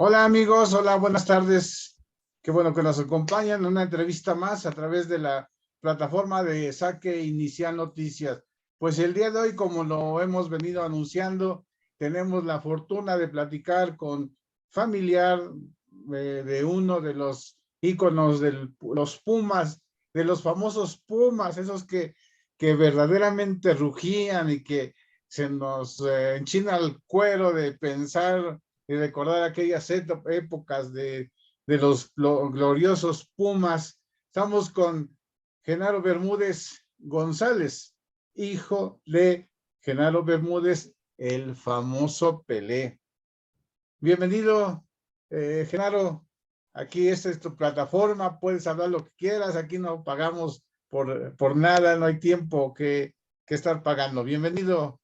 Hola amigos, hola, buenas tardes. Qué bueno que nos acompañan en una entrevista más a través de la plataforma de Saque Inicial Noticias. Pues el día de hoy, como lo hemos venido anunciando, tenemos la fortuna de platicar con familiar de uno de los íconos de los Pumas, de los famosos Pumas, esos que verdaderamente rugían y que se nos enchina el cuero de pensar y recordar aquellas épocas de los gloriosos Pumas. Estamos con Genaro Bermúdez González, hijo de Genaro Bermúdez, el famoso Pelé. Bienvenido, Genaro. Aquí esta es tu plataforma, puedes hablar lo que quieras, aquí no pagamos por nada, no hay tiempo que estar pagando. Bienvenido,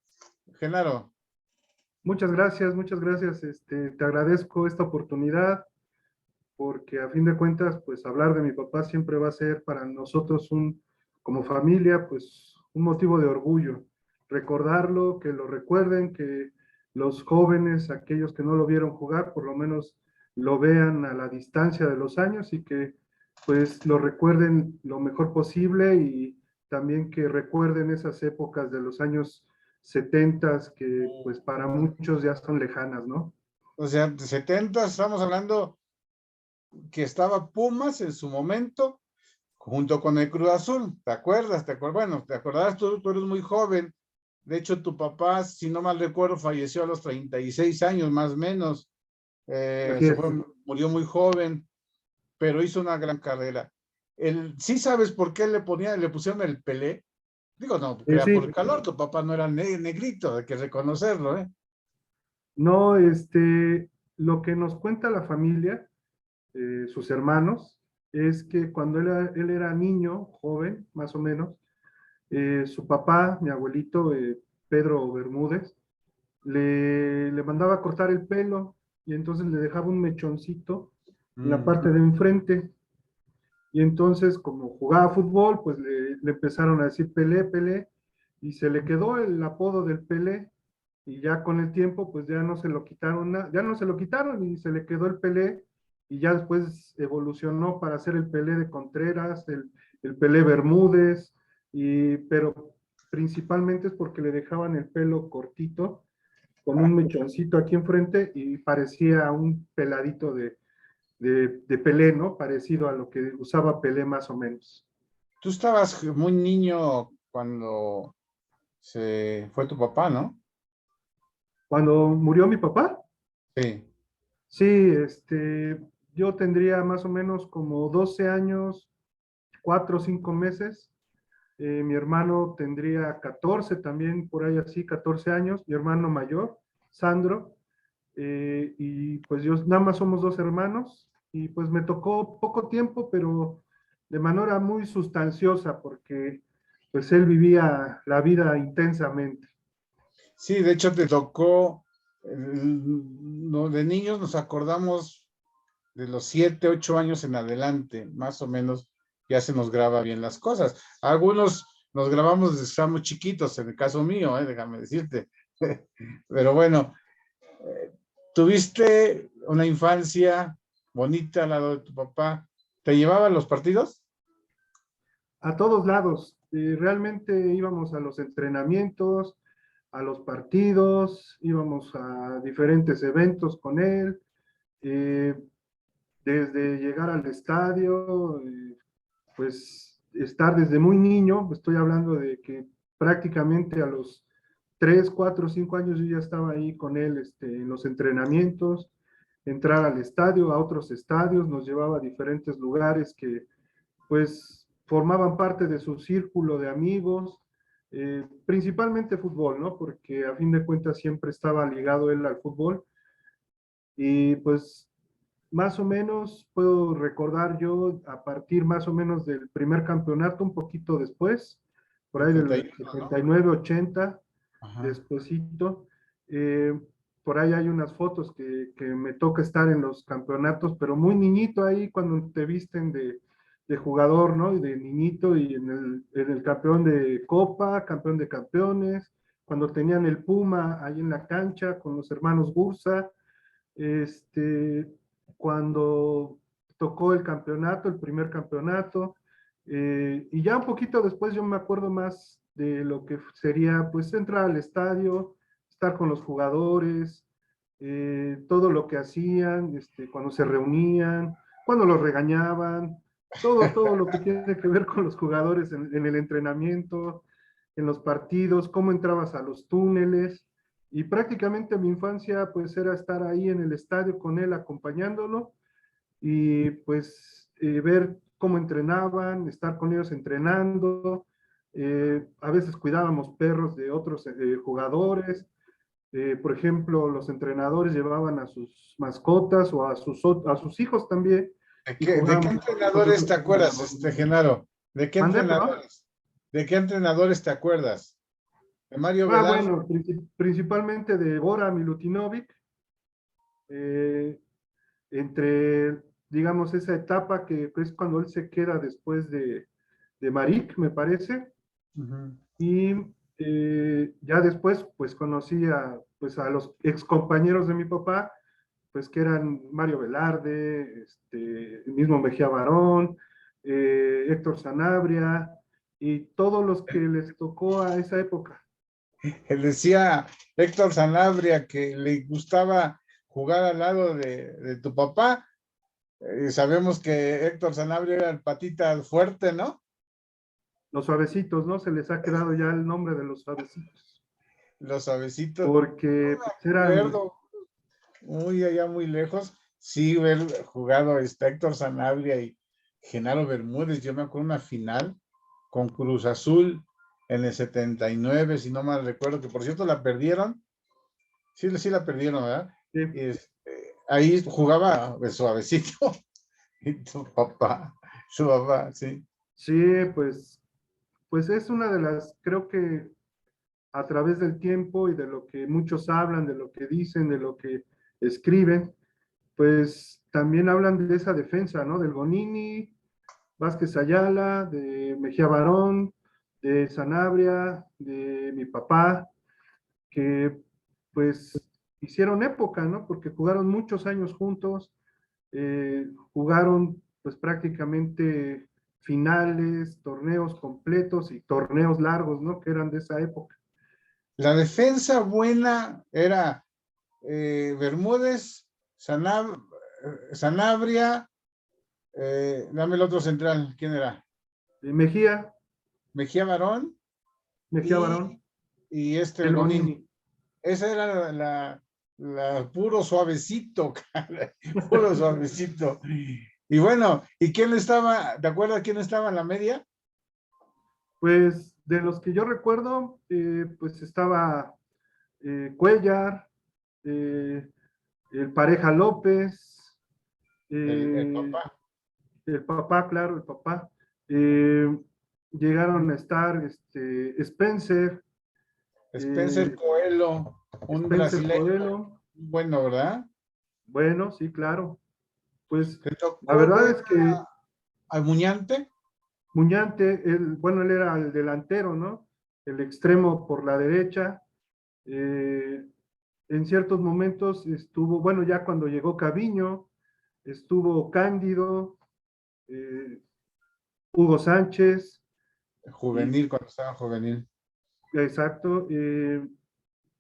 Genaro. Muchas gracias. Te agradezco esta oportunidad porque a fin de cuentas, pues hablar de mi papá siempre va a ser para nosotros como familia, pues un motivo de orgullo. Recordarlo, que lo recuerden, que los jóvenes, aquellos que no lo vieron jugar, por lo menos lo vean a la distancia de los años y que pues lo recuerden lo mejor posible y también que recuerden esas épocas de los años 70 que pues para muchos ya son lejanas, ¿no? O sea, de 70 estamos hablando que estaba Pumas en su momento, junto con el Cruz Azul. ¿Te acuerdas? Bueno, te acordarás, tú eres muy joven. De hecho, tu papá, si no mal recuerdo, falleció a los 36 años, más o menos. Así es. Murió muy joven, pero hizo una gran carrera. ¿Sí sabes por qué le pusieron el Pelé? Digo, no, porque era por Sí, el calor, tu papá no era negrito, hay que reconocerlo, ¿eh? no, lo que nos cuenta la familia, sus hermanos, es que cuando él era niño, joven, más o menos, su papá, mi abuelito, Pedro Bermúdez, le mandaba a cortar el pelo y entonces le dejaba un mechoncito en la parte de enfrente. Y entonces, como jugaba fútbol, pues le empezaron a decir Pelé, Pelé, y se le quedó el apodo del Pelé, y ya con el tiempo, pues ya no se lo quitaron, ya no se lo quitaron y se le quedó el Pelé, y ya después evolucionó para ser el Pelé de Contreras, el Pelé Bermúdez, pero principalmente es porque le dejaban el pelo cortito, con un mechoncito aquí enfrente, y parecía un peladito de Pelé, ¿no? Parecido a lo que usaba Pelé más o menos. Tú estabas muy niño cuando se fue tu papá, ¿no? Cuando murió mi papá, Sí. sí, yo tendría más o menos como 12 años, 4 o 5 meses. Mi hermano tendría 14 también, por ahí así, 14 años. Mi hermano mayor, Sandro. Y pues yo nada más somos dos hermanos. Y pues me tocó poco tiempo, pero de manera muy sustanciosa, porque pues él vivía la vida intensamente. Sí, de hecho te tocó, de niños nos acordamos de los 7, 8 años en adelante, más o menos, ya se nos graba bien las cosas. Algunos nos grabamos desde que estábamos chiquitos, en el caso mío, déjame decirte. Pero bueno, tuviste una infancia bonita al lado de tu papá. ¿Te llevaba a los partidos? A todos lados. Realmente íbamos a los entrenamientos, a los partidos, íbamos a diferentes eventos con él, eh, desde llegar al estadio, pues estar desde muy niño, estoy hablando de que prácticamente a los 3, 4, 5 años yo ya estaba ahí con él en los entrenamientos, entrar al estadio, a otros estadios, nos llevaba a diferentes lugares que pues formaban parte de su círculo de amigos, principalmente fútbol, ¿no? Porque a fin de cuentas siempre estaba ligado él al fútbol y pues más o menos puedo recordar yo a partir más o menos del primer campeonato, un poquito después, por ahí del 71, ¿no? 79, 80, Ajá. despuesito. Eh, por ahí hay unas fotos que me toca estar en los campeonatos, pero muy niñito ahí cuando te visten de jugador, ¿no? Y de niñito y en el campeón de Copa, campeón de campeones, cuando tenían el Puma ahí en la cancha con los hermanos Bursa, cuando tocó el campeonato, el primer campeonato, y ya un poquito después yo me acuerdo más de lo que sería pues entrar al estadio, estar con los jugadores, todo lo que hacían, cuando se reunían, cuando los regañaban, todo lo que tiene que ver con los jugadores en el entrenamiento, en los partidos, cómo entrabas a los túneles. Y prácticamente mi infancia pues era estar ahí en el estadio con él acompañándolo y pues ver cómo entrenaban, estar con ellos entrenando. A veces cuidábamos perros de otros jugadores. Por ejemplo, los entrenadores llevaban a sus mascotas o a sus hijos también y De qué jugábamos entrenadores nosotros te con acuerdas, ellos. Genaro? ¿De qué ¿Mandé, perdón? entrenadores? ¿De qué entrenadores te acuerdas? ¿De Mario Velarde? Bueno, principalmente de Bora Milutinovic, eh, entre, digamos, esa etapa que es cuando él se queda después de Marik, me parece, Ujú. y ya después, pues conocí pues, a los ex compañeros de mi papá, pues que eran Mario Velarde, el mismo Mejía Barón, Héctor Sanabria, y todos los que les tocó a esa época. Él decía Héctor Sanabria que le gustaba jugar al lado de tu papá. Sabemos que Héctor Sanabria era el patita fuerte, ¿no? Los suavecitos, ¿no? Se les ha quedado ya el nombre de los suavecitos, Los suavecitos. Yo porque pues, me eran, acuerdo, muy allá, muy lejos, sí, haber jugado Héctor Sanabria y Genaro Bermúdez. Yo me acuerdo una final con Cruz Azul en el 79, si no mal recuerdo, que por cierto la perdieron. Sí, sí la perdieron, ¿verdad? Y ahí jugaba el suavecito y su papá, sí. sí, pues es una de las, creo que a través del tiempo y de lo que muchos hablan, de lo que dicen, de lo que escriben, pues también hablan de esa defensa, ¿no? Del Bonini, Vázquez Ayala, de Mejía Barón, de Sanabria, de mi papá, que pues hicieron época, ¿no? Porque jugaron muchos años juntos, jugaron pues prácticamente finales, torneos completos y torneos largos, ¿no? Que eran de esa época. La defensa buena era Bermúdez, Sanabria, dame el otro central, ¿quién era? Mejía, Mejía Barón Mejía Barón, y el el Bonín. Bonini. Esa era puro suavecito, cara, puro suavecito. Y bueno, ¿y quién estaba? ¿Te acuerdas quién estaba en la media? Pues de los que yo recuerdo, pues estaba Cuellar, eh, el Pareja López, El eh, papá. el papá, claro, el papá. Eh, Llegaron a estar Spencer, Spencer eh, Coelho, un Spencer brasileño Coelho. bueno, ¿verdad? Bueno, sí, claro. Pues ¿Te la tocó verdad ver es que a Muñante? Muñante, bueno, él era el delantero, ¿no? El extremo por la derecha. Eh, en ciertos momentos estuvo, bueno, ya cuando llegó Caviño, estuvo Cándido, eh, Hugo Sánchez, y Juvenil, cuando estaba juvenil. exacto,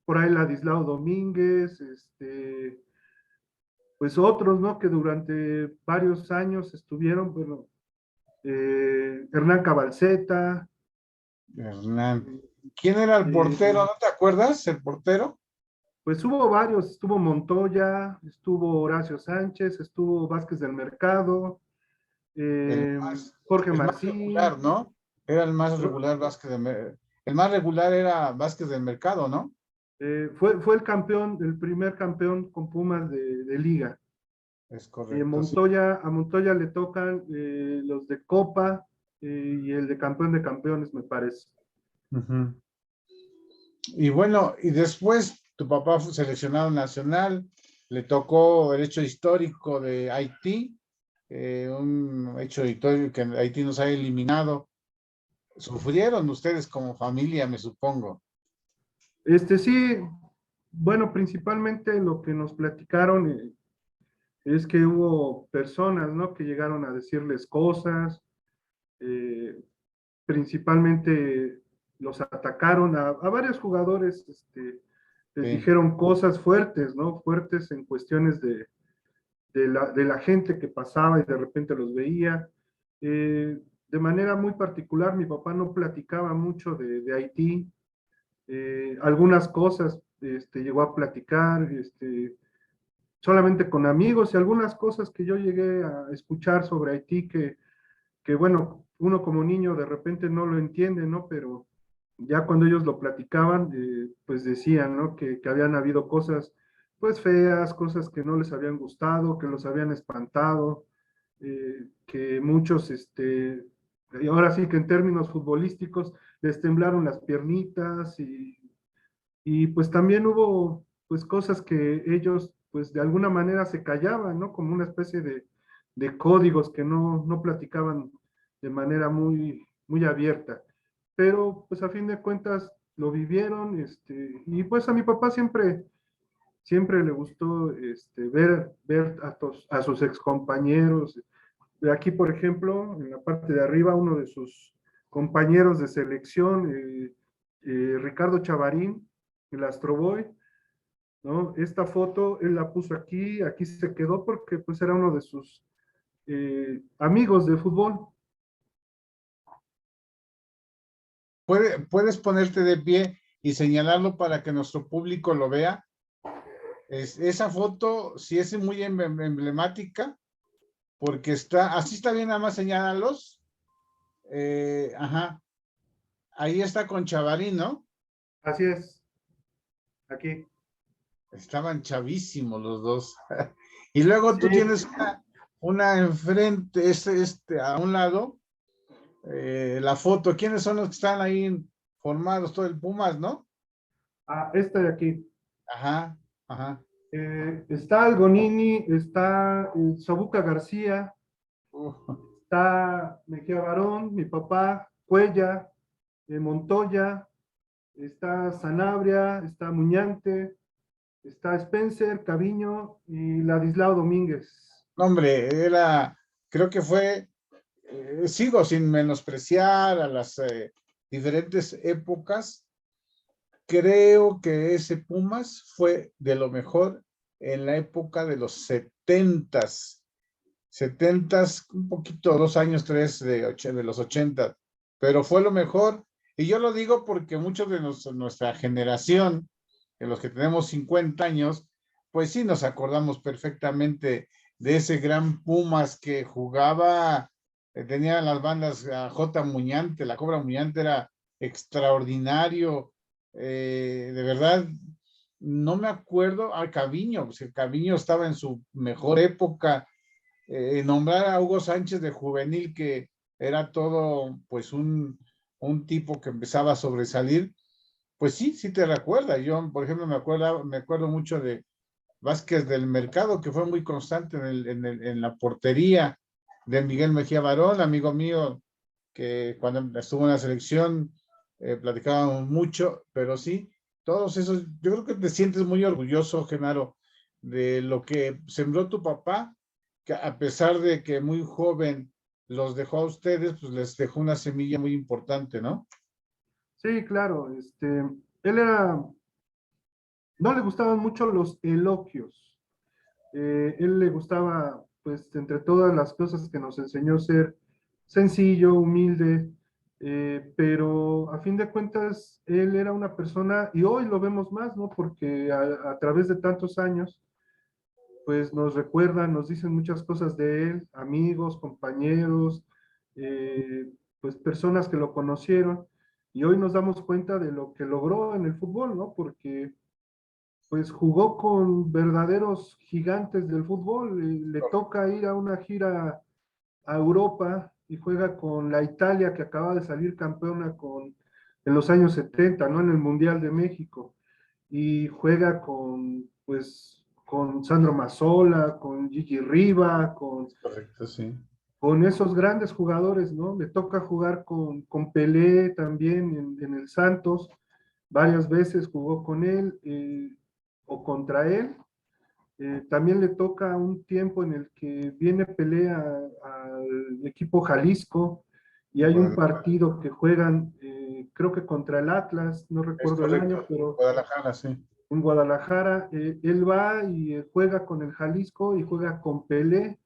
por ahí Ladislao Domínguez, pues otros, ¿no? Que durante varios años estuvieron, bueno, Hernán Cabalceta. Hernán. ¿Quién era el portero? eh, ¿No te acuerdas? ¿El portero? pues hubo varios, estuvo Montoya, estuvo Horacio Sánchez, estuvo Vázquez del Mercado, El eh, más, Jorge el más regular, Marcín. ¿no? Era el más regular Vázquez el más regular era Vázquez del Mercado, ¿no? Fue el campeón, el primer campeón con Pumas de liga. Es Y correcto, sí. A Montoya le tocan los de Copa y el de campeón de campeones, me parece. Ujú. Y bueno, y después tu papá fue seleccionado nacional, le tocó el hecho histórico de Haití, un hecho histórico que Haití nos ha eliminado. Sufrieron ustedes como familia, me supongo. Sí, bueno, principalmente lo que nos platicaron es que hubo personas, ¿no? Que llegaron a decirles cosas, eh, principalmente los atacaron a varios jugadores, les Sí, dijeron cosas fuertes, ¿no? Fuertes en cuestiones de la gente que pasaba y de repente los veía. De manera muy particular, mi papá no platicaba mucho de Haití, algunas cosas llegó a platicar, solamente con amigos y algunas cosas que yo llegué a escuchar sobre Haití que bueno, uno como niño de repente no lo entiende, ¿no? Pero ya cuando ellos lo platicaban, pues decían, ¿no? Que habían habido cosas, pues feas, cosas que no les habían gustado, que los habían espantado, que muchos, y ahora sí que en términos futbolísticos, les temblaron las piernitas y pues también hubo, pues cosas que ellos, pues de alguna manera se callaban, ¿no? Como una especie de códigos que no platicaban de manera muy abierta. Pero pues a fin de cuentas lo vivieron, y pues a mi papá siempre le gustó ver a sus excompañeros. De aquí, por ejemplo, en la parte de arriba, uno de sus compañeros de selección, Ricardo Chavarín, el Astro Boy, ¿no? Esta foto él la puso aquí se quedó porque pues era uno de sus amigos de fútbol. Puedes ponerte de pie y señalarlo para que nuestro público lo vea. Esa foto sí es muy emblemática porque así está bien, nada más señálalos. Ajá, ahí está con Chavarín, ¿no? Así es, aquí. Estaban chavísimos los dos. Y luego Sí, tú tienes una enfrente, a un lado, la foto. ¿Quiénes son los que están ahí formados? Todo el Pumas, ¿no? esta de aquí. Ajá, ajá. Está Algonini, está Sobuca García, Uh, está Mejía Barón, mi papá, Cuella, Montoya, está Sanabria, está Muñante, está Spencer, Caviño y Ladislao Domínguez. no, hombre, creo que fue, sigo sin menospreciar a las diferentes épocas. Creo que ese Pumas fue de lo mejor en la época de los setentas, un poquito, 2 años, tres de los 80, pero fue lo mejor. Y yo lo digo porque muchos de nuestra generación, de los que tenemos 50 años, pues sí nos acordamos perfectamente de ese gran Pumas que jugaba, tenía las bandas a J. Muñante, la Cobra Muñante era extraordinario, de verdad, no me acuerdo, Caviño, pues el Caviño estaba en su mejor época, nombrar a Hugo Sánchez de juvenil, que era todo, pues un tipo que empezaba a sobresalir, pues sí, sí te recuerda. Yo, por ejemplo, me acuerdo mucho de Vázquez del Mercado, que fue muy constante en la portería, de Miguel Mejía Barón, amigo mío, que cuando estuvo en la selección platicábamos mucho, pero sí, todos esos, yo creo que te sientes muy orgulloso, Genaro, de lo que sembró tu papá, que a pesar de que muy joven los dejó a ustedes, pues les dejó una semilla muy importante, ¿no? Sí, claro, él era, no le gustaban mucho los elogios. Él le gustaba, pues, entre todas las cosas que nos enseñó, ser sencillo, humilde, pero a fin de cuentas, él era una persona, y hoy lo vemos más, ¿no? Porque a través de tantos años, pues nos recuerdan, nos dicen muchas cosas de él, amigos, compañeros, pues personas que lo conocieron, y hoy nos damos cuenta de lo que logró en el fútbol, ¿no? Porque pues jugó con verdaderos gigantes del fútbol, le toca ir a una gira a Europa y juega con la Italia que acaba de salir campeona en los años 70, ¿no? En el Mundial de México. Y juega con Sandro Mazzola, con Gigi Riva, Correcto, sí. con esos grandes jugadores, ¿no? Le toca jugar con Pelé también en el Santos, varias veces jugó con él. o contra él. También le toca un tiempo en el que viene pelea al equipo Jalisco y hay un partido que juegan, creo que contra el Atlas, no Es recuerdo el año, correcto. pero Guadalajara, sí. en Guadalajara. Él va y juega con el Jalisco y juega con Pelé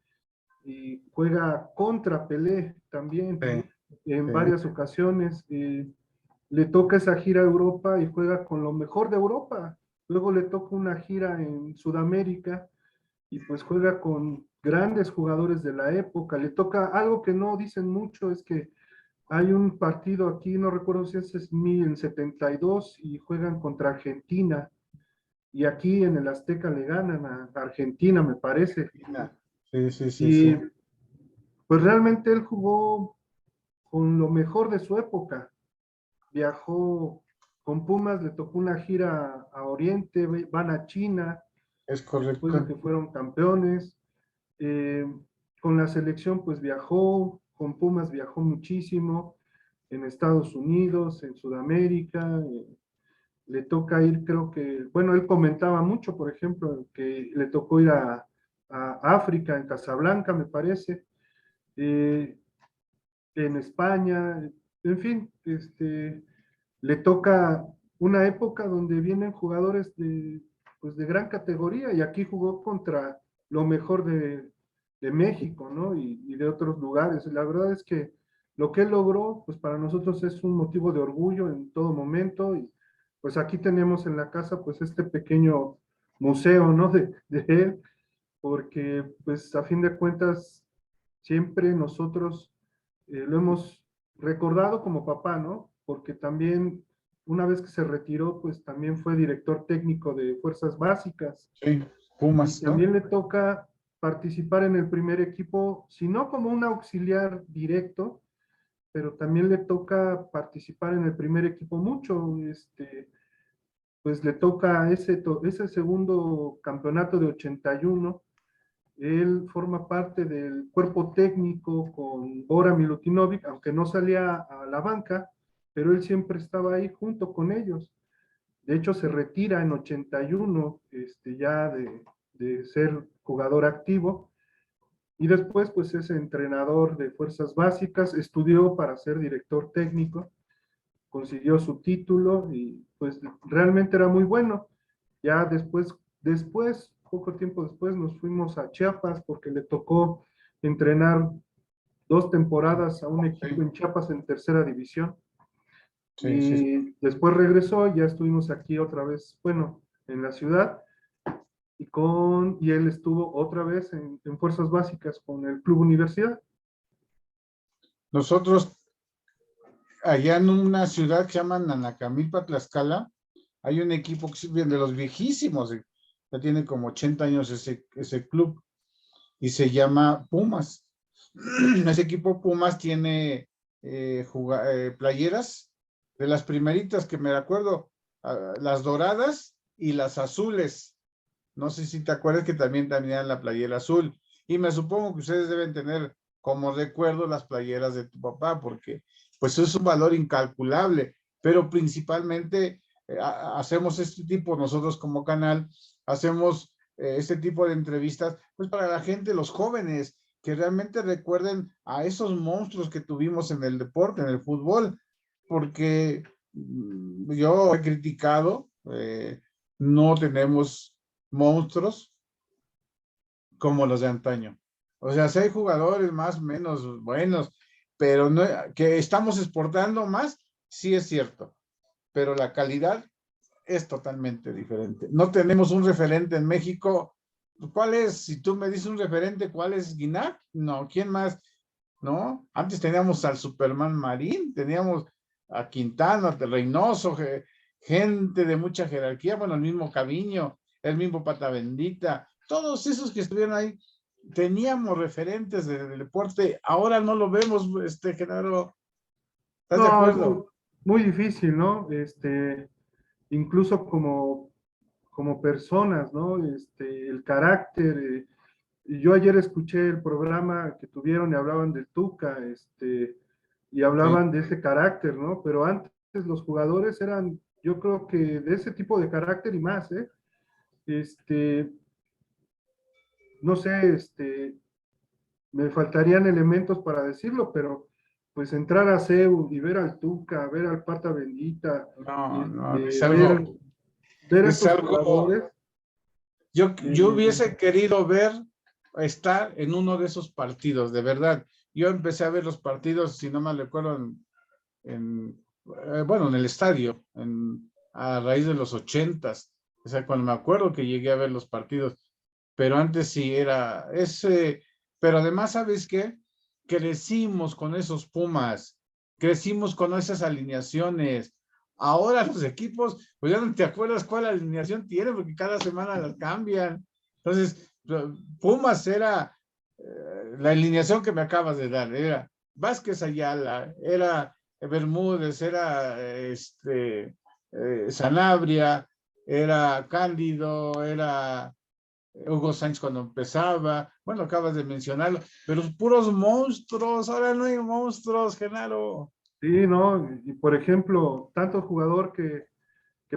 y juega contra Pelé también Sí, en sí. varias ocasiones. Le toca esa gira a Europa y juega con lo mejor de Europa. Luego le toca una gira en Sudamérica y pues juega con grandes jugadores de la época. Le toca algo que no dicen mucho, es que hay un partido aquí, no recuerdo si es en 72 y juegan contra Argentina. Y aquí en el Azteca le ganan a Argentina, me parece. Sí, sí, sí, Y sí. pues realmente él jugó con lo mejor de su época. Viajó con Pumas, le tocó una gira a Oriente, van a China, Es después de correcto. que fueron campeones. Eh, con la selección pues viajó, con Pumas viajó muchísimo, en Estados Unidos, en Sudamérica. Le toca ir, creo que, bueno, él comentaba mucho, por ejemplo, que le tocó ir a África, en Casablanca, me parece, eh, en España, en fin, le toca una época donde vienen jugadores pues de gran categoría y aquí jugó contra lo mejor de México, ¿no? Y de otros lugares. La verdad es que lo que él logró, pues para nosotros es un motivo de orgullo en todo momento y pues aquí tenemos en la casa pues este pequeño museo, ¿no? De él, porque pues a fin de cuentas siempre nosotros lo hemos recordado como papá, ¿no? Porque también una vez que se retiró, pues también fue director técnico de Fuerzas Básicas Sí, y Pumas, ¿no? también le toca participar en el primer equipo, si no como un auxiliar directo, pero también le toca participar en el primer equipo mucho, pues le toca ese segundo campeonato de 81. Él forma parte del cuerpo técnico con Bora Milutinovic, aunque no salía a la banca, pero él siempre estaba ahí junto con ellos. De hecho, se retira en 81, ya de ser jugador activo, y después pues es entrenador de fuerzas básicas, estudió para ser director técnico, consiguió su título y pues realmente era muy bueno. Ya poco tiempo después, nos fuimos a Chiapas porque le tocó entrenar 2 temporadas a un equipo Sí, en Chiapas en tercera división. sí, sí. Y después regresó, ya estuvimos aquí otra vez, bueno, en la ciudad, y él estuvo otra vez en Fuerzas Básicas con el Club Universidad. Nosotros, allá en una ciudad que se llama Nanacamilpa, Tlaxcala, hay un equipo que es de los viejísimos, ya tiene como 80 años ese club, y se llama Pumas. Ese equipo Pumas tiene playeras de las primeritas que me acuerdo, las doradas y las azules. No sé si te acuerdas que también tenían la playera azul. Y me supongo que ustedes deben tener como recuerdo las playeras de tu papá, porque pues es un valor incalculable, pero principalmente hacemos este tipo, nosotros como canal, hacemos este tipo de entrevistas, pues para la gente, los jóvenes, que realmente recuerden a esos monstruos que tuvimos en el deporte, en el fútbol, porque yo he criticado, no tenemos monstruos como los de antaño. O sea, si hay jugadores más o menos buenos, pero no, que estamos exportando más, sí es cierto, pero la calidad es totalmente diferente. No tenemos un referente en México. ¿Cuál es? Si tú me dices un referente, ¿cuál es Guinac? No, ¿quién más? ¿No? Antes teníamos al Superman Marín, teníamos a Quintana, a Reynoso, gente de mucha jerarquía, bueno, el mismo Caviño, el mismo Pata Bendita, todos esos que estuvieron ahí, teníamos referentes del deporte, ahora no lo vemos, Genaro, ¿estás de No, es muy, acuerdo? muy difícil, ¿no? Incluso como personas, ¿no? El carácter. Yo ayer escuché el programa que tuvieron y hablaban del Tuca, y Sí, hablaban de ese carácter, ¿no? Pero antes los jugadores eran, yo creo que de ese tipo de carácter y más, ¿eh? este, no sé, me faltarían elementos para decirlo, pero pues entrar a CEU y ver al Tuca, ver al Pata Bendita, No, no, ver a es estos algo, jugadores. yo hubiese querido estar en uno de esos partidos, de verdad. Yo empecé a ver los partidos, si no mal recuerdo, bueno, en el estadio, a raíz de los 80s. O sea, cuando me acuerdo que llegué a ver los partidos, pero antes sí era ese, pero además, ¿sabes qué? Crecimos con esos Pumas, crecimos con esas alineaciones. Ahora los equipos, pues ya no te acuerdas cuál alineación tiene, porque cada semana las cambian. Entonces, Pumas era la alineación que me acabas de dar, era Vázquez Ayala, era Bermúdez, era Sanabria, era Cándido, era Hugo Sánchez cuando empezaba, bueno, acabas de mencionarlo, pero puros monstruos, ahora no hay monstruos, Genaro. Sí, ¿no? Y por ejemplo, tanto jugador que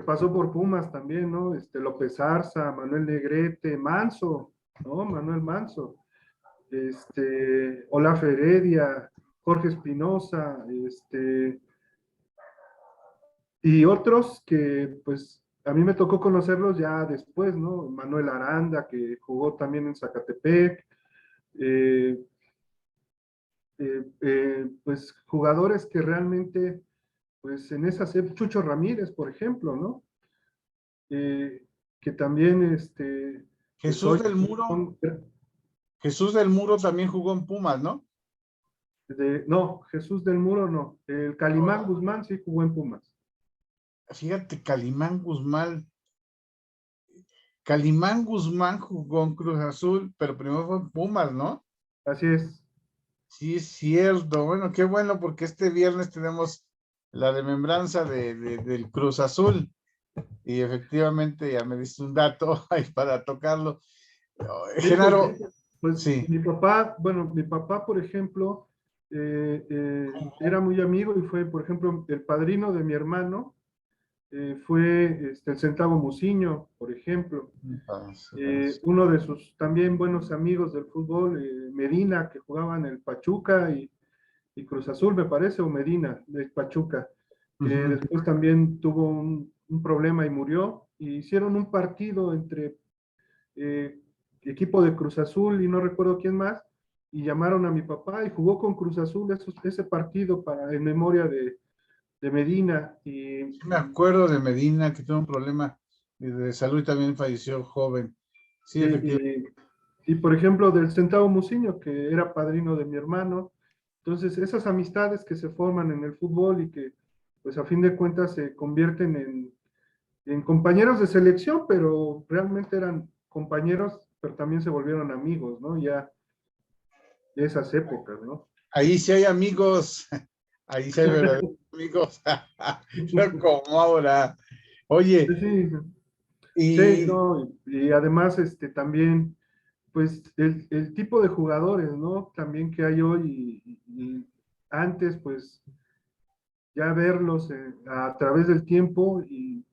pasó por Pumas también, ¿no? López Arza, Manuel Negrete, Manso, ¿no? Manuel Manso, Olaf Heredia, Jorge Espinosa, y otros que pues a mí me tocó conocerlos ya después, ¿no? Manuel Aranda, que jugó también en Zacatepec, eh, pues jugadores que realmente, pues en esas, Chucho Ramírez, por ejemplo, ¿no? Que también, pues Jesús hoy del Muro, son Jesús del Muro también jugó en Pumas, ¿no? no, Jesús del Muro no, el Calimán Guzmán sí jugó en Pumas. Fíjate, Calimán Guzmán jugó en Cruz Azul, pero primero fue en Pumas, ¿no? Así es. Sí, es cierto. Bueno, qué bueno, porque este viernes tenemos la remembranza del Cruz Azul. Y efectivamente, ya me diste un dato ahí para tocarlo. Sí, pues, Genaro, pues sí. mi papá, bueno, mi papá, por ejemplo, era muy amigo y fue, por ejemplo, el padrino de mi hermano, fue el Centavo Muciño, por ejemplo. Uno de sus también buenos amigos del fútbol, Medina, que jugaba en el Pachuca y Cruz Azul, me parece, o Medina, de Pachuca, que después también tuvo un problema y murió. Y hicieron un partido entre eh, equipo de Cruz Azul y no recuerdo quién más, y llamaron a mi papá y jugó con Cruz Azul ese partido en memoria de Medina. Sí me acuerdo de Medina, que tuvo un problema de salud y también falleció joven. Sí, efectivamente. Por ejemplo, del Centavo Muciño, que era padrino de mi hermano. Entonces, esas amistades que se forman en el fútbol y que, pues a fin de cuentas, se convierten en compañeros de selección, pero realmente eran compañeros, pero también se volvieron amigos, ¿no? Ya de esas épocas, ¿no? Ahí sí hay amigos, ahí sí hay verdaderos amigos, no como ahora. Oye, Sí, sí, y no, y además, también, pues, el tipo de jugadores, ¿no? También que hay hoy y antes, pues, ya verlos a través del tiempo y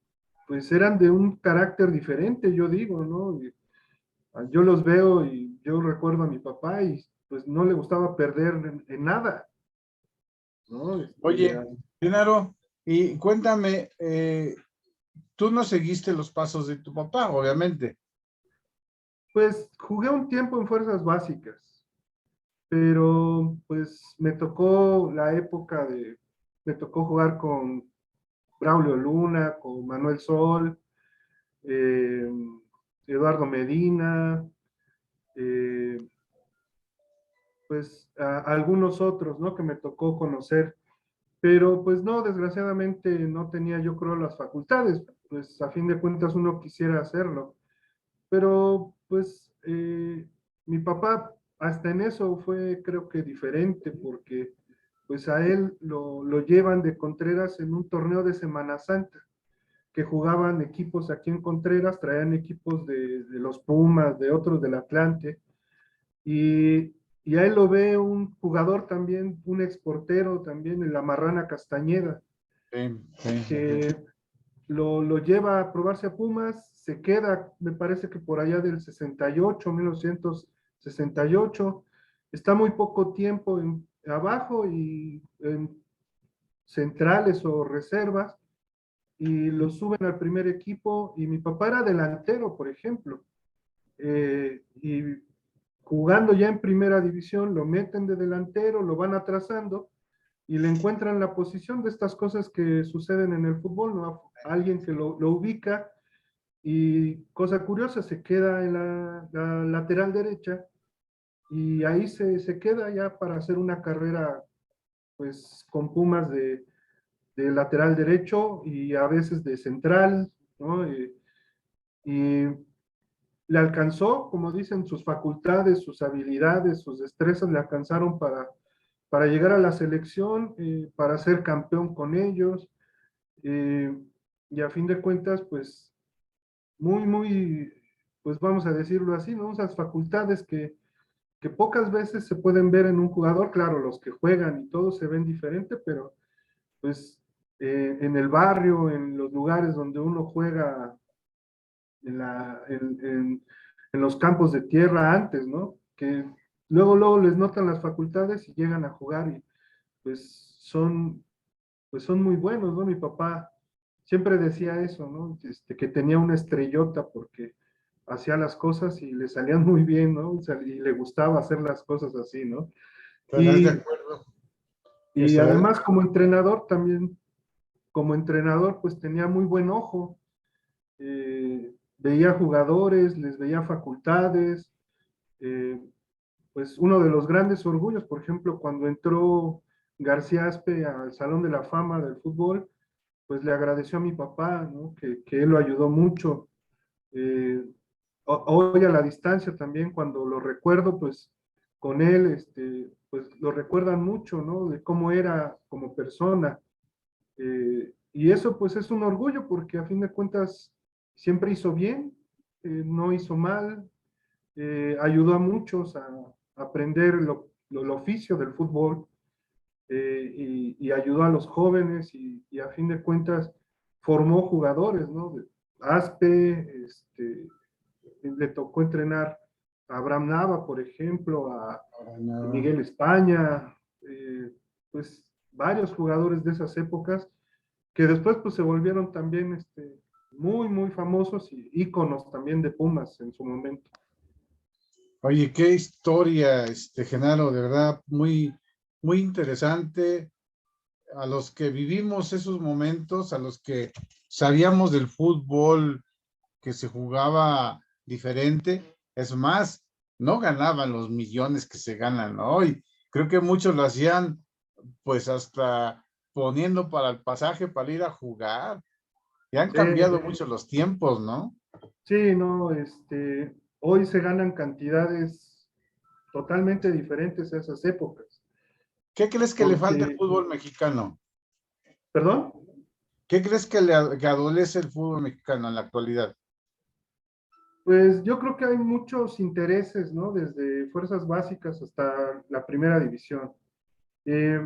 pues eran de un carácter diferente, yo digo, ¿no? Yo los veo y yo recuerdo a mi papá y pues no le gustaba perder en nada, ¿no? oye, Genaro, y cuéntame, tú no seguiste los pasos de tu papá, obviamente. Pues jugué un tiempo en fuerzas básicas, pero pues me tocó la época me tocó jugar con Braulio Luna, con Manuel Sol, eh, Eduardo Medina, eh, pues algunos otros, ¿no? Que me tocó conocer, pero pues no, desgraciadamente no tenía yo creo las facultades, pues a fin de cuentas uno quisiera hacerlo, pero pues mi papá hasta en eso fue creo que diferente, porque pues a él lo llevan de Contreras en un torneo de Semana Santa, que jugaban equipos aquí en Contreras, traían equipos de los Pumas, de otros del Atlante, y, y a él lo ve un jugador también, un exportero también, en la Marrana Castañeda, Sí, sí. que lo lleva a probarse a Pumas, se queda, me parece que por allá del 68, 1968, está muy poco tiempo abajo y en centrales o reservas, y lo suben al primer equipo, y mi papá era delantero, por ejemplo, y jugando ya en primera división, lo meten de delantero, lo van atrasando, y le encuentran la posición de estas cosas que suceden en el fútbol, ¿no? Alguien que lo ubica, y cosa curiosa, se queda en la lateral derecha, y ahí se queda ya para hacer una carrera, pues, con Pumas de lateral derecho y a veces de central, ¿no? Y le alcanzó, como dicen, sus facultades, sus habilidades, sus destrezas le alcanzaron para llegar a la selección, para ser campeón con ellos, eh, y a fin de cuentas, pues, muy, pues vamos a decirlo así, ¿no? Esas facultades que pocas veces se pueden ver en un jugador. Claro, los que juegan y todo se ven diferente, pero pues en el barrio, en los lugares donde uno juega, en los campos de tierra antes, ¿no? Que luego les notan las facultades y llegan a jugar, y pues son muy buenos, ¿no? Mi papá siempre decía eso, ¿no? Que tenía una estrellota porque hacía las cosas y le salían muy bien, ¿no? O sea, y le gustaba hacer las cosas así, ¿no? ¿Estás de Y, acuerdo? y además como entrenador también, como entrenador, pues tenía muy buen ojo, veía jugadores, les veía facultades, eh, pues uno de los grandes orgullos, por ejemplo, cuando entró García Aspe al Salón de la Fama del fútbol, pues le agradeció a mi papá, ¿no? Que él lo ayudó mucho. Eh, Hoy a la distancia también, cuando lo recuerdo, pues con él, pues lo recuerdan mucho, ¿no? De cómo era como persona. Y eso pues es un orgullo porque a fin de cuentas siempre hizo bien, no hizo mal, ayudó a muchos a aprender el oficio del fútbol, y ayudó a los jóvenes, y a fin de cuentas formó jugadores, ¿no? Aspe, le tocó entrenar a Abraham Nava, por ejemplo, a No. Miguel España, pues varios jugadores de esas épocas que después pues se volvieron también muy famosos y íconos también de Pumas en su momento. Oye, qué historia, Genaro, de verdad, muy interesante. A los que vivimos esos momentos, a los que sabíamos del fútbol que se jugaba diferente, es más, no ganaban los millones que se ganan hoy. Creo que muchos lo hacían, pues hasta poniendo para el pasaje para ir a jugar. Y han Sí, cambiado mucho los tiempos, ¿no? sí, no, hoy se ganan cantidades totalmente diferentes a esas épocas, ¿Qué crees que le falta al porque, fútbol mexicano? perdón, ¿Qué crees que adolece el fútbol mexicano en la actualidad? pues yo creo que hay muchos intereses, ¿no? Desde fuerzas básicas hasta la primera división. Eh,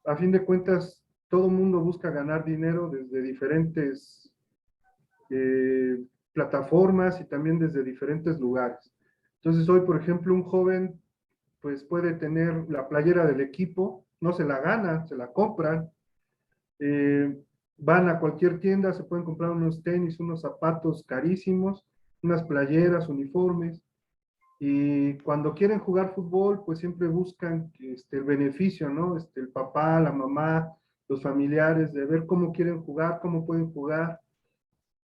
a fin de cuentas, todo el mundo busca ganar dinero desde diferentes plataformas y también desde diferentes lugares. Entonces hoy, por ejemplo, un joven pues puede tener la playera del equipo, no se la ganan, se la compran, eh, van a cualquier tienda, se pueden comprar unos tenis, unos zapatos carísimos, unas playeras, uniformes, y cuando quieren jugar fútbol, pues siempre buscan el beneficio, ¿no? El papá, la mamá, los familiares, de ver cómo quieren jugar, cómo pueden jugar.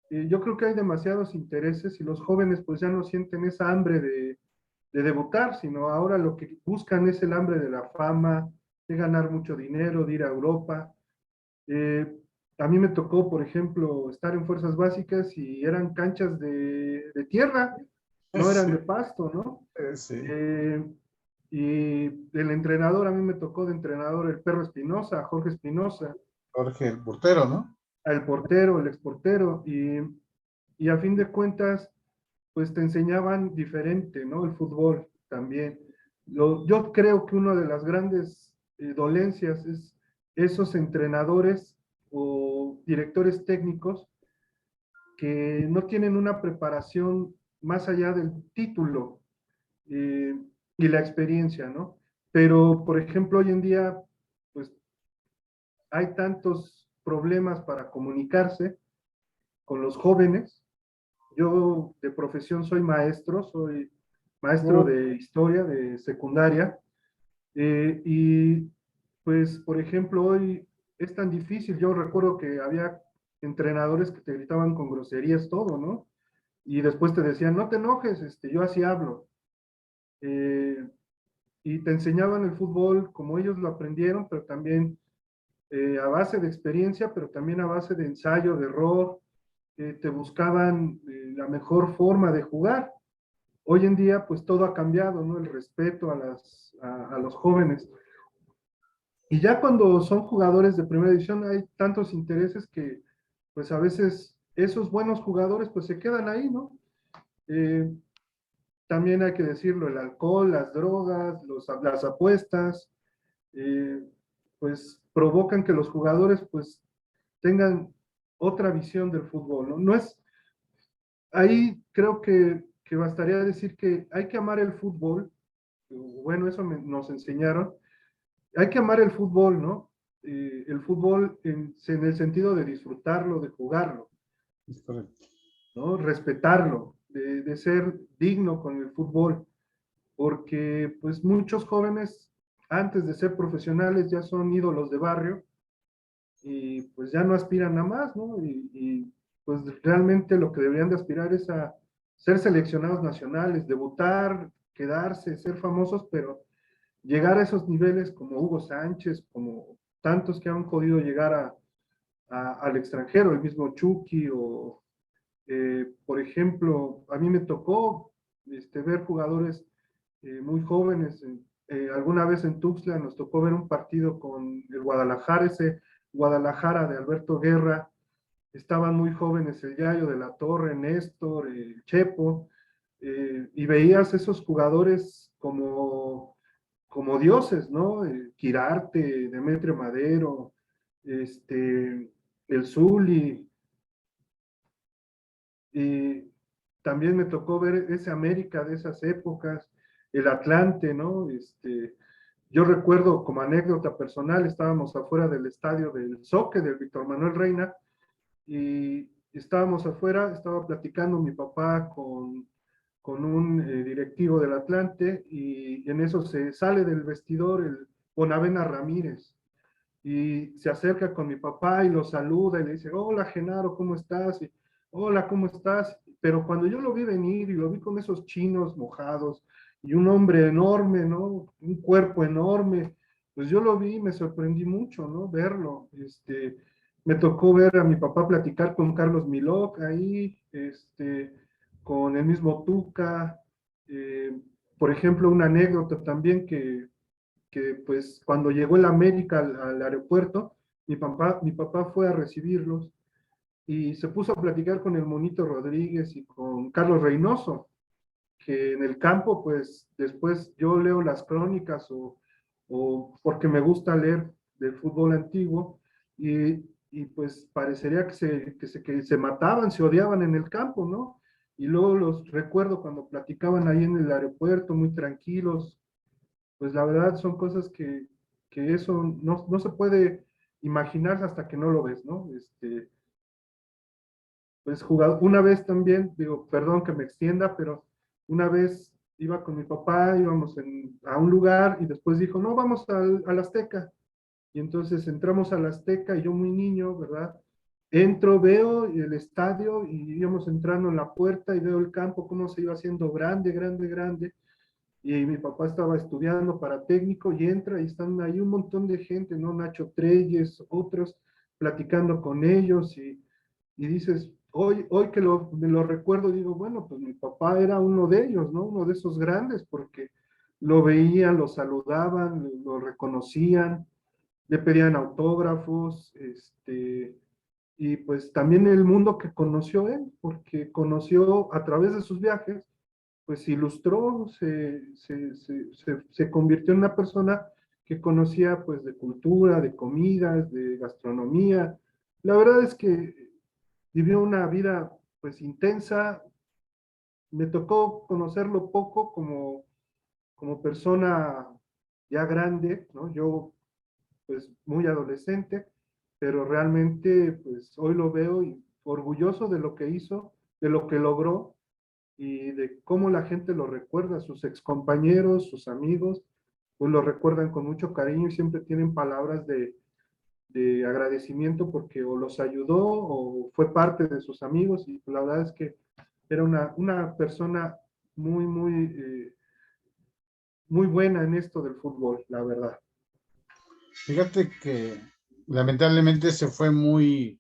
Yo creo que hay demasiados intereses y los jóvenes pues ya no sienten esa hambre de debutar, sino ahora lo que buscan es el hambre de la fama, de ganar mucho dinero, de ir a Europa. Eh, a mí me tocó, por ejemplo, estar en fuerzas básicas y eran canchas de tierra, no eran Sí, de pasto, ¿no? sí. Eh, y el entrenador, a mí me tocó de entrenador el Perro Espinosa, Jorge Espinosa, Jorge, el portero, ¿no? el portero, el exportero, y a fin de cuentas, pues te enseñaban diferente, ¿no? El fútbol también. Yo creo que una de las grandes dolencias es esos entrenadores o directores técnicos que no tienen una preparación más allá del título eh, y la experiencia, ¿no? Pero, por ejemplo, hoy en día, pues hay tantos problemas para comunicarse con los jóvenes. Yo de profesión soy maestro Oh, de historia de secundaria, y pues, por ejemplo, hoy es tan difícil. Yo recuerdo que había entrenadores que te gritaban con groserías todo, ¿no? Y después te decían, no te enojes, yo así hablo. Eh, y te enseñaban el fútbol como ellos lo aprendieron, pero también a base de experiencia, pero también a base de ensayo, de error. Te buscaban la mejor forma de jugar. Hoy en día, pues todo ha cambiado, ¿no? El respeto a los jóvenes. Y ya cuando son jugadores de primera división hay tantos intereses que, pues a veces esos buenos jugadores, pues se quedan ahí, ¿no? Eh, También hay que decirlo, el alcohol, las drogas, las apuestas, eh, pues provocan que los jugadores pues tengan otra visión del fútbol, ¿no? No es, ahí creo que bastaría decir que hay que amar el fútbol, bueno, eso nos enseñaron, hay que amar el fútbol, ¿no? El fútbol en el sentido de disfrutarlo, de jugarlo, es correcto. ¿no? Respetarlo, de ser digno con el fútbol, porque pues muchos jóvenes antes de ser profesionales ya son ídolos de barrio y pues ya no aspiran a más, ¿no? Pues realmente lo que deberían de aspirar es a ser seleccionados nacionales, debutar, quedarse, ser famosos, pero llegar a esos niveles como Hugo Sánchez, como tantos que han podido llegar al extranjero, el mismo Chucky, o por ejemplo, a mí me tocó ver jugadores muy jóvenes. Alguna vez en Tuxtla nos tocó ver un partido con el Guadalajara, ese Guadalajara de Alberto Guerra. Estaban muy jóvenes el Yayo de la Torre, Néstor, el Chepo, y veías esos jugadores como dioses, ¿no? Quirarte, Demetrio Madero, el Zuli, y también me tocó ver ese América de esas épocas, el Atlante, ¿no? Yo recuerdo como anécdota personal, estábamos afuera del estadio del Zoque, del Víctor Manuel Reina, y estábamos afuera, estaba platicando mi papá con un directivo del Atlante, y en eso se sale del vestidor el Bonavena Ramírez, y se acerca con mi papá y lo saluda y le dice, hola Genaro, ¿cómo estás? Y, hola, ¿cómo estás? Pero cuando yo lo vi venir y lo vi con esos chinos mojados y un hombre enorme, ¿no? Un cuerpo enorme, pues yo lo vi y me sorprendí mucho, ¿no? Verlo. Me tocó ver a mi papá platicar con Carlos Milok ahí, con el mismo Tuca. eh, por ejemplo, una anécdota también que pues cuando llegó el América al aeropuerto, mi papá fue a recibirlos y se puso a platicar con el Monito Rodríguez y con Carlos Reynoso, que en el campo, pues después yo leo las crónicas o porque me gusta leer del fútbol antiguo y pues parecería que se mataban, se odiaban en el campo, ¿no? Y luego los recuerdo cuando platicaban ahí en el aeropuerto, muy tranquilos, pues la verdad son cosas que eso no se puede imaginar hasta que no lo ves, ¿no? Pues jugado, una vez también, digo, perdón que me extienda, pero una vez iba con mi papá, íbamos a un lugar y después dijo, no, vamos al Azteca. Y entonces entramos al Azteca y yo muy niño, ¿verdad? Entro, veo el estadio y íbamos entrando en la puerta y veo el campo, cómo se iba haciendo grande, grande, grande, y mi papá estaba estudiando para técnico y entra y están ahí un montón de gente, ¿no? Nacho Treyes, otros, platicando con ellos y dices, hoy que me lo recuerdo, digo, bueno, pues mi papá era uno de ellos, ¿no? Uno de esos grandes, porque lo veían, lo saludaban, lo reconocían, le pedían autógrafos, y pues también el mundo que conoció él, porque conoció a través de sus viajes pues ilustró, se convirtió en una persona que conocía pues de cultura, de comidas, de gastronomía. La verdad es que vivió una vida pues intensa. Me tocó conocerlo poco como persona ya grande, ¿no? Yo pues muy adolescente, pero realmente pues hoy lo veo y orgulloso de lo que hizo, de lo que logró y de cómo la gente lo recuerda, sus excompañeros, sus amigos, pues lo recuerdan con mucho cariño y siempre tienen palabras de agradecimiento porque o los ayudó o fue parte de sus amigos y la verdad es que era una persona muy buena en esto del fútbol, la verdad. Fíjate que lamentablemente se fue muy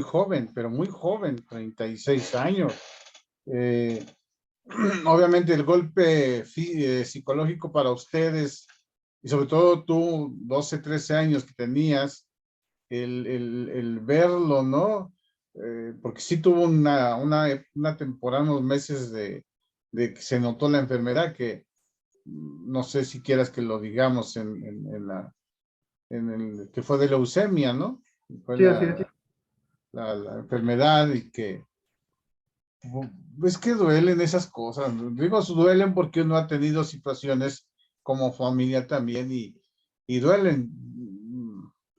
joven, pero muy joven, 36 años. Eh, Obviamente el golpe psicológico para ustedes, y sobre todo tú, 12 13 años que tenías, el verlo, ¿no? Porque sí tuvo una temporada, unos meses de que se notó la enfermedad, que no sé si quieras que lo digamos en el que fue de leucemia, ¿no? Fue Sí, así es. la enfermedad y que es que duelen esas cosas. Digo, duelen porque uno ha tenido situaciones como familia también y duelen.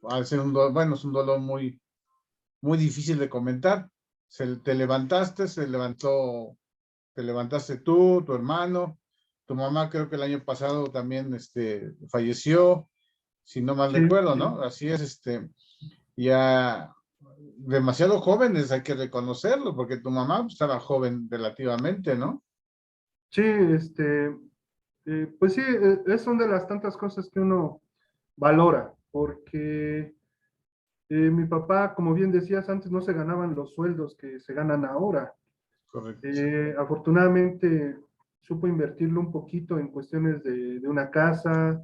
Al ser bueno, es un dolor muy difícil de comentar. Te levantaste, te levantaste tú, tu hermano, tu mamá creo que el año pasado también falleció, si no mal Sí, recuerdo, sí. ¿no? Así es, ya demasiado jóvenes, hay que reconocerlo, porque tu mamá pues, estaba joven relativamente, ¿no? Sí, pues sí, son de las tantas cosas que uno valora, porque mi papá, como bien decías antes, no se ganaban los sueldos que se ganan ahora. Correcto. Afortunadamente supo invertirlo un poquito en cuestiones de una casa,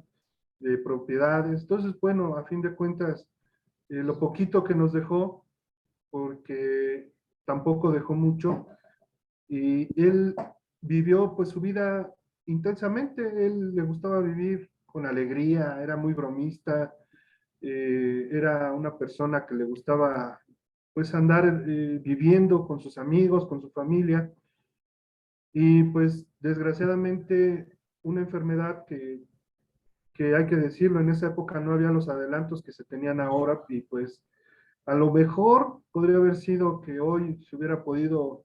de propiedades. Entonces, bueno, a fin de cuentas, lo poquito que nos dejó, porque tampoco dejó mucho, y él vivió pues su vida intensamente. Él le gustaba vivir con alegría, era muy bromista, era una persona que le gustaba pues andar viviendo con sus amigos, con su familia, y pues desgraciadamente una enfermedad que hay que decirlo, en esa época no había los adelantos que se tenían ahora, y pues a lo mejor podría haber sido que hoy se hubiera podido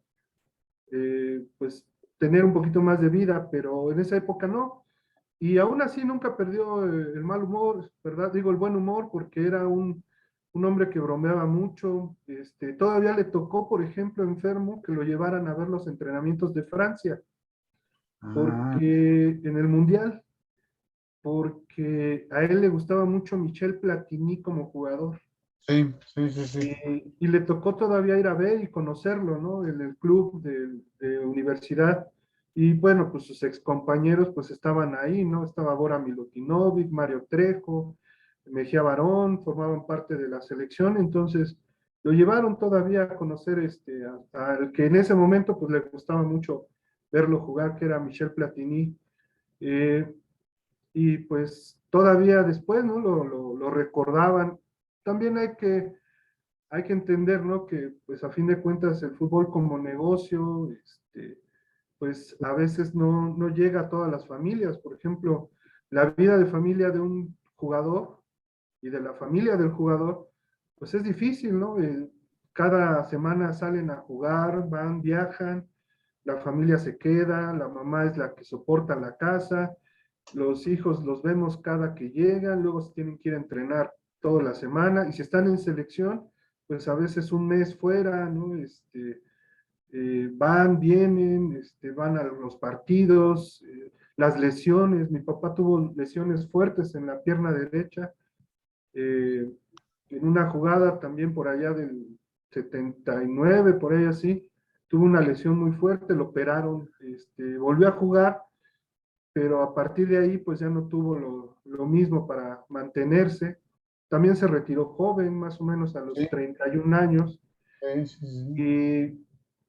pues tener un poquito más de vida, pero en esa época no. Y aún así nunca perdió el mal humor, ¿verdad? Digo el buen humor, porque era un hombre que bromeaba mucho. Todavía le tocó, por ejemplo, enfermo, que lo llevaran a ver los entrenamientos de Francia, Ah, porque en el Mundial, porque a él le gustaba mucho Michel Platini como jugador. sí, sí, sí, sí. Y le tocó todavía ir a ver y conocerlo, ¿no? En el club de universidad. Y bueno, pues sus excompañeros pues estaban ahí, ¿no? Estaba Bora Milutinovic, Mario Trejo, Mejía Barón, formaban parte de la selección. Entonces lo llevaron todavía a conocer al que en ese momento pues le gustaba mucho verlo jugar, que era Michel Platini. Eh, y pues todavía después, ¿no? Lo recordaban. También hay que entender, ¿no? Que pues a fin de cuentas el fútbol como negocio, pues a veces no llega a todas las familias. Por ejemplo, la vida de familia de un jugador y de la familia del jugador, pues es difícil, ¿no? Cada semana salen a jugar, van, viajan, la familia se queda, la mamá es la que soporta la casa, los hijos los vemos cada que llegan, luego se tienen que ir a entrenar toda la semana, y si están en selección, pues a veces un mes fuera, ¿no? Van, vienen, van a los partidos, las lesiones. Mi papá tuvo lesiones fuertes en la pierna derecha, eh, en una jugada también por allá del 79, por ahí así, tuvo una lesión muy fuerte, lo operaron, volvió a jugar, pero a partir de ahí pues ya no tuvo lo mismo para mantenerse. También se retiró joven, más o menos a los Sí, 31 años, sí, sí, sí.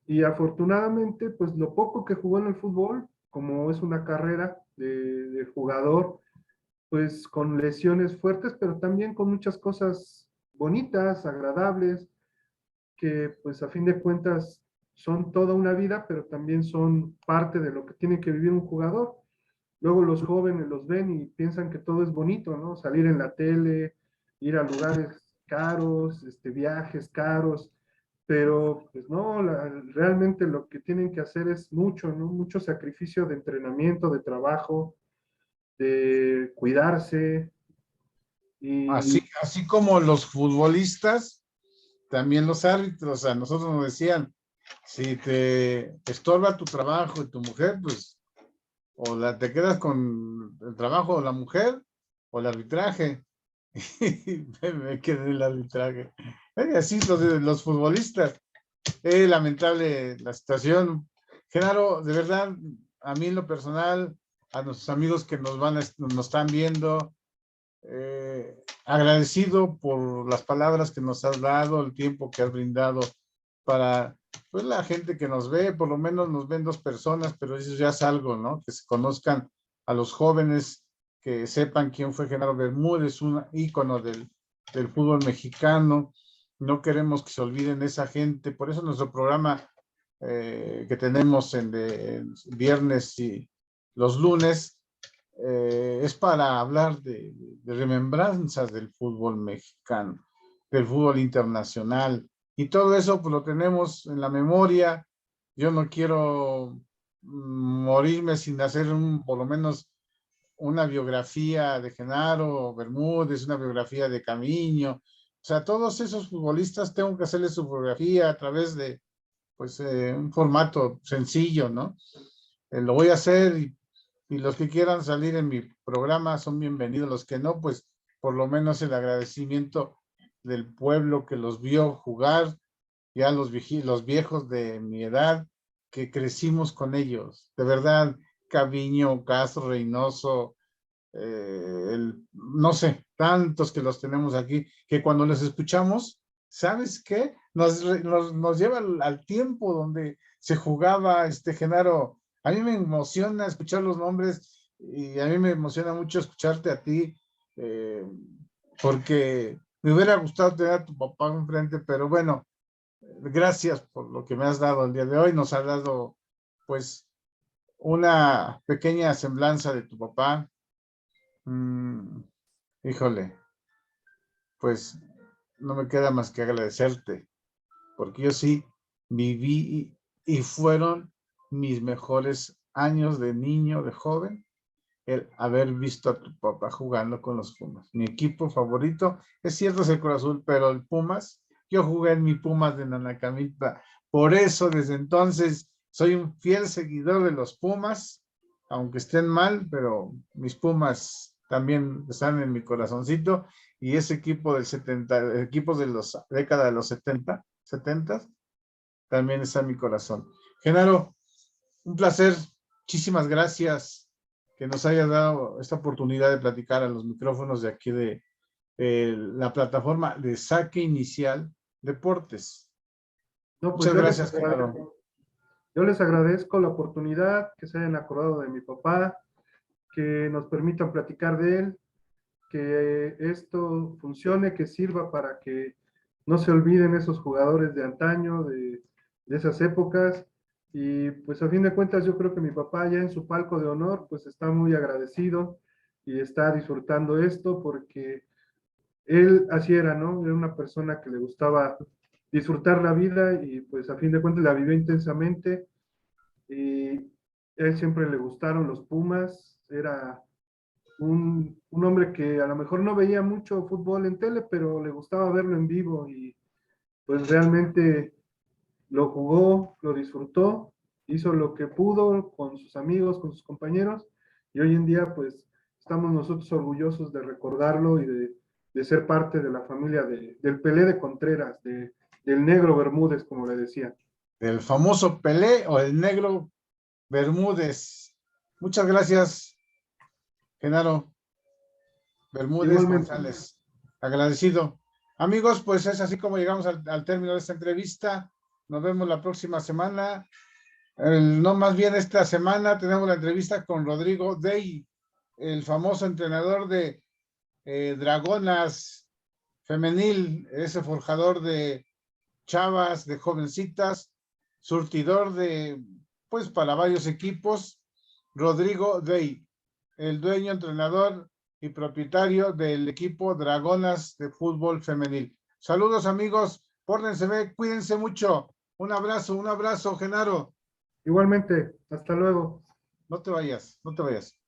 y, y afortunadamente pues lo poco que jugó en el fútbol, como es una carrera de jugador, pues con lesiones fuertes, pero también con muchas cosas bonitas, agradables, que pues a fin de cuentas son toda una vida, pero también son parte de lo que tiene que vivir un jugador. Luego los jóvenes los ven y piensan que todo es bonito, ¿no? Salir en la tele, ir a lugares caros, viajes caros, pero pues no, realmente lo que tienen que hacer es mucho, ¿no? Mucho sacrificio de entrenamiento, de trabajo, de cuidarse y Así como los futbolistas, también los árbitros, a nosotros nos decían, si te estorba tu trabajo y tu mujer, pues te quedas con el trabajo de la mujer o el arbitraje. Y me quedé en el arbitraje. Así los futbolistas. Es lamentable la situación. Genaro, de verdad, a mí en lo personal, a nuestros amigos que nos están viendo, agradecido por las palabras que nos has dado, el tiempo que has brindado para pues, la gente que nos ve, por lo menos nos ven 2 personas, pero eso ya es algo, ¿no? Que se conozcan a los jóvenes, que sepan quién fue Genaro Bermúdez, un ícono del fútbol mexicano. No queremos que se olviden esa gente, por eso nuestro programa que tenemos en viernes y los lunes, es para hablar de remembranzas del fútbol mexicano, del fútbol internacional, y todo eso pues lo tenemos en la memoria. Yo no quiero morirme sin hacer por lo menos una biografía de Genaro Bermúdez, una biografía de Camiño, o sea, todos esos futbolistas tengo que hacerles su biografía a través de pues un formato sencillo, ¿no? Lo voy a hacer y los que quieran salir en mi programa son bienvenidos, los que no, pues por lo menos el agradecimiento del pueblo que los vio jugar, ya los viejos de mi edad, que crecimos con ellos, de verdad, Caviño, Castro, Reynoso, no sé, tantos que los tenemos aquí, que cuando los escuchamos, ¿sabes qué? Nos lleva al tiempo donde se jugaba Genaro. A mí me emociona escuchar los nombres y a mí me emociona mucho escucharte a ti, eh, porque me hubiera gustado tener a tu papá enfrente, pero bueno, gracias por lo que me has dado el día de hoy. Nos ha dado, pues, una pequeña semblanza de tu papá. Mm, híjole, pues no me queda más que agradecerte, porque yo sí viví y fueron mis mejores años de niño, de joven, el haber visto a tu papá jugando con los Pumas. Mi equipo favorito, es cierto, es el Cruz Azul, pero el Pumas, yo jugué en mi Pumas de Nanacamita, por eso desde entonces soy un fiel seguidor de los Pumas, aunque estén mal, pero mis Pumas también están en mi corazoncito, y ese equipo del 70, equipos de la década de los 70, también está en mi corazón. Genaro, un placer, muchísimas gracias que nos hayas dado esta oportunidad de platicar a los micrófonos de aquí de la plataforma de Saque Inicial Deportes. no, pues Muchas gracias, Genaro. yo les agradezco la oportunidad, que se hayan acordado de mi papá, que nos permitan platicar de él, que esto funcione, que sirva para que no se olviden esos jugadores de antaño, de esas épocas. Y pues a fin de cuentas yo creo que mi papá ya en su palco de honor pues está muy agradecido y está disfrutando esto porque él así era, ¿no? Era una persona que le gustaba disfrutar la vida y pues a fin de cuentas la vivió intensamente y a él siempre le gustaron los Pumas, era un hombre que a lo mejor no veía mucho fútbol en tele, pero le gustaba verlo en vivo y pues realmente lo jugó, lo disfrutó, hizo lo que pudo con sus amigos, con sus compañeros y hoy en día pues estamos nosotros orgullosos de recordarlo y de ser parte de la familia del Pelé de Contreras, del Negro Bermúdez, como le decía. El famoso Pelé o el Negro Bermúdez. Muchas gracias, Genaro Bermúdez Igualmente, González. Agradecido. Amigos, pues es así como llegamos al término de esta entrevista. Nos vemos la próxima semana. No, más bien esta semana tenemos la entrevista con Rodrigo Dey, el famoso entrenador de Dragonas Femenil, ese forjador de chavas, de jovencitas, surtidor de, pues para varios equipos, Rodrigo Dey, el dueño, entrenador y propietario del equipo Dragonas de fútbol femenil. Saludos amigos, pórtense bien, cuídense mucho. Un abrazo, Genaro. Igualmente, hasta luego. No te vayas, no te vayas.